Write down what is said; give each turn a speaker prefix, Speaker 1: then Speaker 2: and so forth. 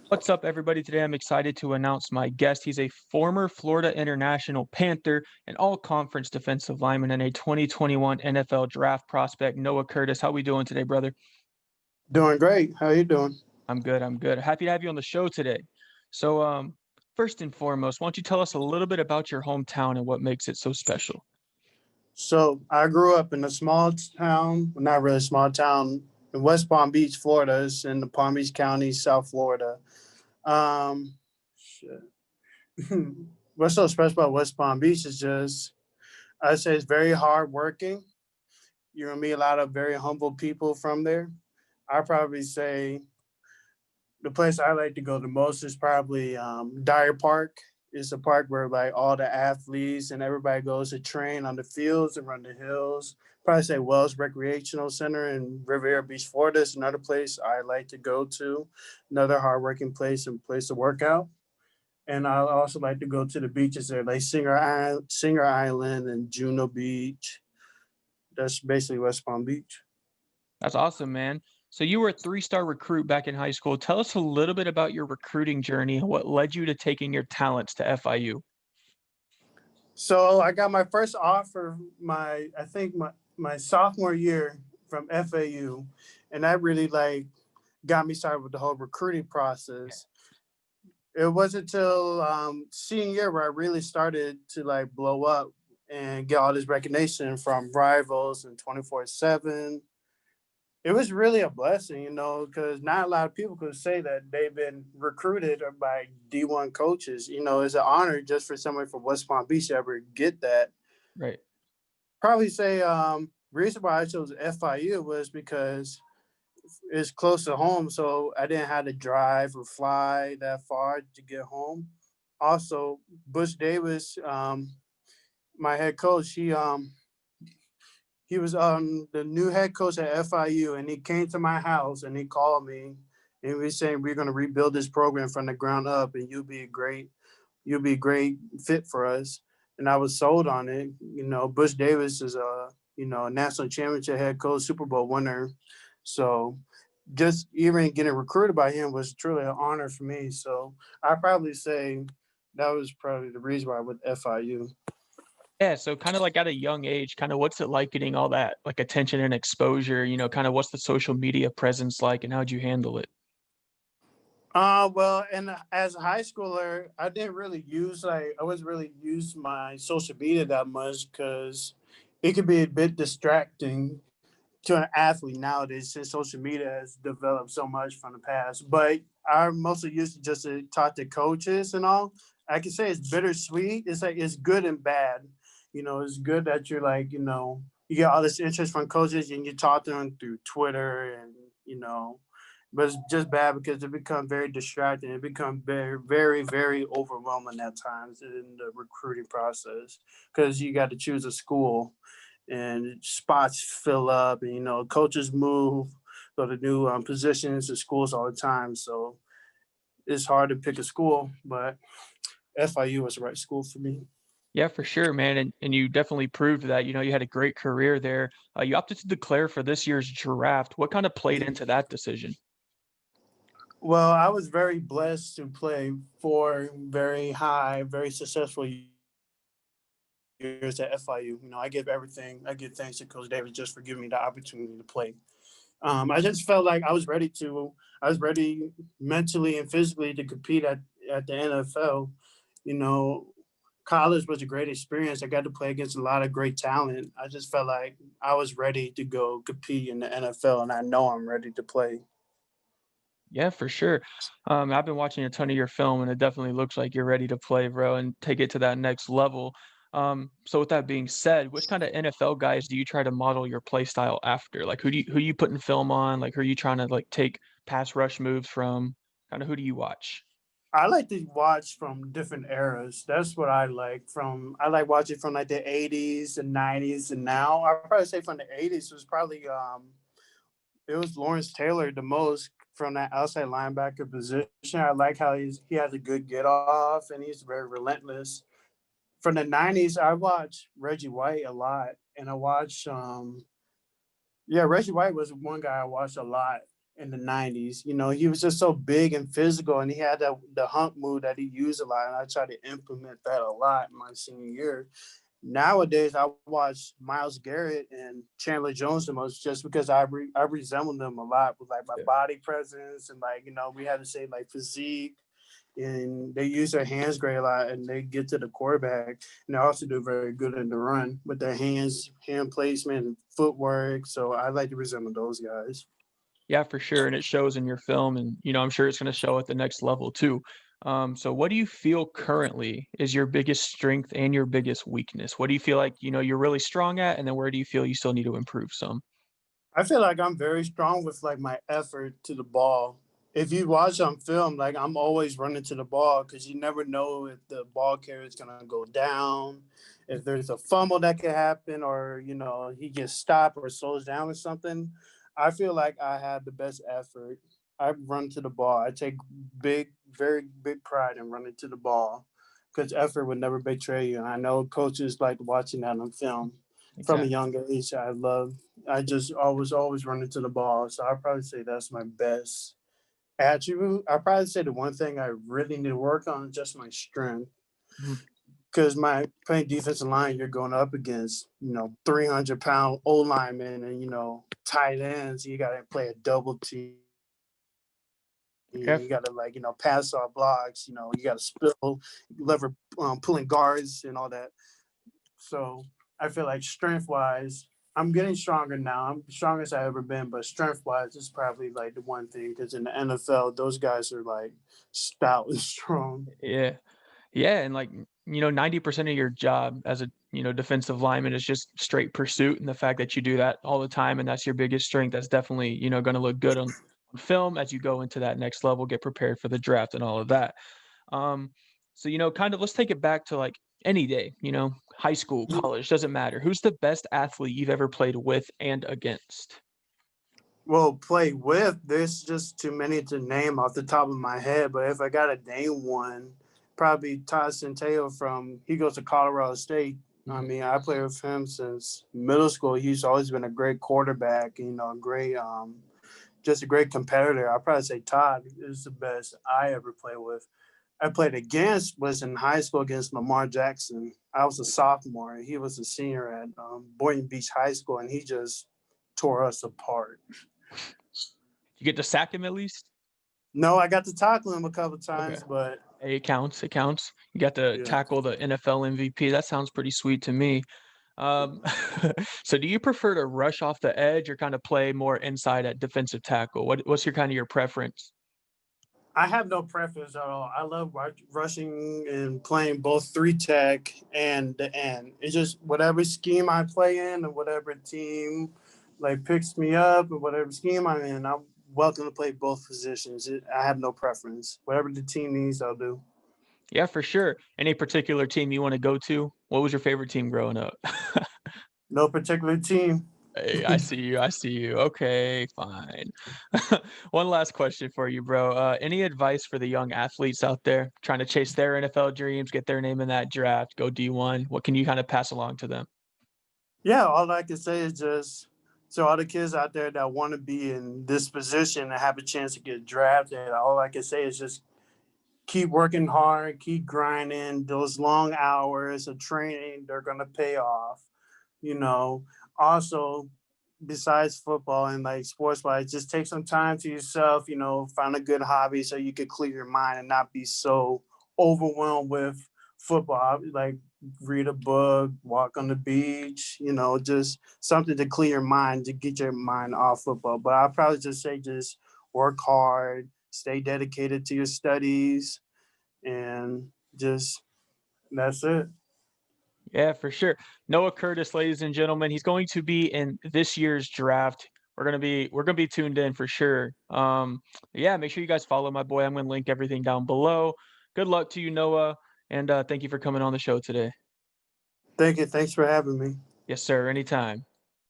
Speaker 1: What's up, everybody? Today I'm excited to announce my guest. He's a former Florida International Panther, an all-conference defensive lineman, and a 2021 NFL draft prospect, Noah Curtis. How we doing today, brother?
Speaker 2: Doing great. How you doing?
Speaker 1: I'm good. I'm good. Happy to have you on the show today. So, first and foremost, why don't you tell us a little bit about your hometown and what makes it so special?
Speaker 2: So I grew up in a small town, well, not really a small town, in West Palm Beach, Florida. It's in the Palm Beach County, South Florida. Shit. What's so special about West Palm Beach is just, I'd say it's very hard working. You're gonna meet a lot of very humble people from there. I probably say the place I like to go the most is probably Dyer Park. It's a park where like all the athletes and everybody goes to train on the fields and run the hills. Probably say Wells Recreational Center in Riviera Beach, Florida is another place I like to go to. Another hardworking place and place to work out. And I also like to go to the beaches there, like Singer Island and Juno Beach. That's basically West Palm Beach.
Speaker 1: That's awesome, man. So you were a three-star recruit back in high school. Tell us a little bit about your recruiting journey and what led you to taking your talents to FIU.
Speaker 2: So I got my first offer my sophomore year from FAU, and that really like got me started with the whole recruiting process. It wasn't until senior year where I really started to like blow up and get all this recognition from rivals and 24/7. It was really a blessing, because not a lot of people could say that they've been recruited by D1 coaches. It's an honor just for somebody from West Palm Beach to ever get that.
Speaker 1: Right.
Speaker 2: Probably say reason why I chose FIU was because it's close to home, so I didn't have to drive or fly that far to get home. Also, Bush Davis, my head coach, he was the new head coach at FIU, and he came to my house and he called me and he was saying we're going to rebuild this program from the ground up, and you'll be a great fit for us. And I was sold on it. Bush Davis is a national championship head coach, Super Bowl winner. So just even getting recruited by him was truly an honor for me. So I probably say that was probably the reason why with FIU.
Speaker 1: Yeah, so kinda like at a young age, kinda what's it like getting all that, like, attention and exposure, kinda what's the social media presence like, and how'd you handle it?
Speaker 2: Well, and as a high schooler, I wasn't really use my social media that much because it could be a bit distracting to an athlete nowadays since social media has developed so much from the past. But I mostly used it just to talk to coaches and all. I can say it's bittersweet. It's like it's good and bad. It's good that you're like, you get all this interest from coaches and you talk to them through Twitter and but it's just bad because it becomes very distracting. It becomes very, very, very overwhelming at times in the recruiting process because you got to choose a school and spots fill up, and coaches move, go to new positions and schools all the time. So it's hard to pick a school, but FIU was the right school for me.
Speaker 1: Yeah, for sure, man, and you definitely proved that, you had a great career there. You opted to declare for this year's draft. What kinda played into that decision?
Speaker 2: Well, I was very blessed to play for very high, very successful years at FIU. I give everything. I give thanks to Coach Davis just for giving me the opportunity to play. I just felt like I was ready to. I was ready mentally and physically to compete at the NFL. You know, College was a great experience. I got to play against a lot of great talent. I just felt like I was ready to go compete in the NFL, and I know I'm ready to play.
Speaker 1: Yeah, for sure. I've been watching a ton of your film, and it definitely looks like you're ready to play, bro, and take it to that next level. So with that being said, which kinda NFL guys do you try to model your play style after? Like, who do you put in film on? Like, who are you trying to, like, take pass rush moves from? Kinda who do you watch?
Speaker 2: I like to watch from different eras. That's what I like. I like watching from like the '80s and '90s, and now I probably say from the '80s was probably it was Lawrence Taylor the most from that outside linebacker position. I like how he has a good get off and he's very relentless. From the '90s, I watched Reggie White a lot, and I watched Reggie White was one guy I watched a lot, in the 90s. You know, he was just so big and physical, and he had that the hump move that he used a lot, and I tried to implement that a lot in my senior year. Nowadays, I watch Miles Garrett and Chandler Jones the most, just because I resemble them a lot with like my
Speaker 1: Yeah.
Speaker 2: body presence, and like, you know, we had to say like physique, and they use their hands great a lot, and they get to the quarterback, and they also do very good in the run with their hands, hand placement, and footwork. So I like to resemble those guys.
Speaker 1: Yeah, for sure, and it shows in your film, and, I'm sure it's gonna show at the next level too. So what do you feel currently is your biggest strength and your biggest weakness? What do you feel like, you're really strong at, and then where do you feel you still need to improve some?
Speaker 2: I feel like I'm very strong with like my effort to the ball. If you watch on film, like I'm always running to the ball because you never know if the ball carrier is gonna go down, if there's a fumble that could happen, or you know he gets stopped or slows down or something. I feel like I have the best effort. I run to the ball. I take very big pride in running to the ball because effort would never betray you. And I know coaches like watching that on film from a
Speaker 1: Exactly.
Speaker 2: young age. I just always running to the ball. So I'd probably say that's my best attribute. I'd probably say the one thing I really need to work on is just my strength.
Speaker 1: Mhm.
Speaker 2: Because my playing defensive line, you're going up against, 300-pound O linemen and, tight ends. You got to play a double team.
Speaker 1: Yeah,
Speaker 2: You got to, like, pass off blocks. You got to spill, lever, pulling guards and all that. So I feel like strength wise, I'm getting stronger now. I'm the strongest I've ever been, but strength wise is probably like the one thing because in the NFL, those guys are like stout and strong.
Speaker 1: yeah. Yeah, and like, 90% of your job as a, defensive lineman is just straight pursuit. And the fact that you do that all the time and that's your biggest strength, that's definitely, going to look good on film as you go into that next level, get prepared for the draft and all of that. Um, so, kind of let's take it back to like any day, high school, college, doesn't matter. Who's the best athlete you've ever played with and against?
Speaker 2: Well, play with, there's just too many to name off the top of my head, but if I got to name one, probably Todd Centeio he goes to Colorado State. I
Speaker 1: Mhm.
Speaker 2: mean, I played with him since middle school. He's always been a great quarterback, just a great competitor. I'd probably say Todd is the best I ever played with. I played against was in high school against Lamar Jackson. I was a sophomore and he was a senior at Boynton Beach High School, and he just tore us apart.
Speaker 1: You get to sack him at least?
Speaker 2: No, I got to tackle him a couple
Speaker 1: Okay.
Speaker 2: times, but
Speaker 1: Hey, it counts. It counts. You got to
Speaker 2: yeah.
Speaker 1: tackle the NFL MVP. That sounds pretty sweet to me. Um, so do you prefer to rush off the edge or kind of play more inside at defensive tackle? What's your kind of your preference?
Speaker 2: I have no preference at all. I love rushing and playing both three tech and the end. It's just whatever scheme I play in and whatever team like picks me up and whatever scheme I'm in, I'm welcome to play both positions. I have no preference. Whatever the team needs, I'll do.
Speaker 1: Yeah, for sure. Any particular team you want to go to? What was your favorite team growing up?
Speaker 2: No particular team.
Speaker 1: Hey, I see you. I see you. Okay, fine. One last question for you, bro. Any advice for the young athletes out there trying to chase their NFL dreams, get their name in that draft, go D1? What can you kind of pass along to them?
Speaker 2: Yeah, all I can say is just so all the kids out there that want to be in this position and have a chance to get drafted, all I can say is just keep working hard, keep grinding. Those long hours of training, they're gonna pay off. You know, also besides football and like sports wise, just take some time to yourself, find a good hobby so you could clear your mind and not be so overwhelmed with football. Like read a book, walk on the beach, just something to clear your mind to get your mind off football. But I'll probably just say just work hard, stay dedicated to your studies, and just that's it.
Speaker 1: Yeah, for sure. Noah Curtis, ladies and gentlemen, he's going to be in this year's draft. We're gonna be tuned in for sure. Yeah, make sure you guys follow my boy. I'm gonna link everything down below. Good luck to you, Noah, and thank you for coming on the show today.
Speaker 2: Thank you. Thanks for having me.
Speaker 1: Yes, sir. Anytime.